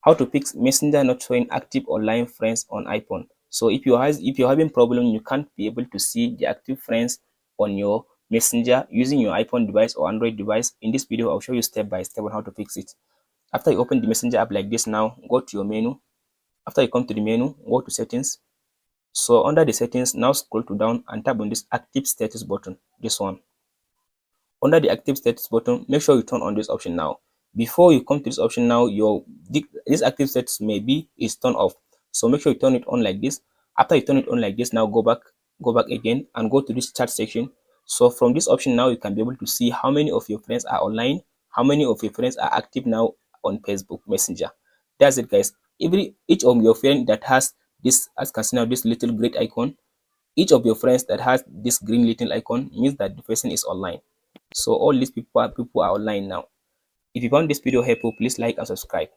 How to fix Messenger not showing active online friends on iPhone. So if you're having problem, you can't be able to see the active friends on your Messenger using your iPhone device or Android device. In this video, I'll show you step by step on how to fix it. After you open the Messenger app like this, now go to your menu. After you come to the menu, go to settings. So under the settings, now scroll to down and tap on this active status button, this one. Under the active status button, make sure you turn on this option now. Before you come to this option now, this active status maybe is turned off. So make sure you turn it on like this. After you turn it on like this, now go back again and go to this chat section. So from this option now, you can be able to see how many of your friends are online, how many of your friends are active now on Facebook Messenger. That's it, guys. Each of your friends that has this, as you can see now, this little great icon, each of your friends that has this green little icon means that the person is online. So all these people are online now. If you found this video helpful, please like and subscribe.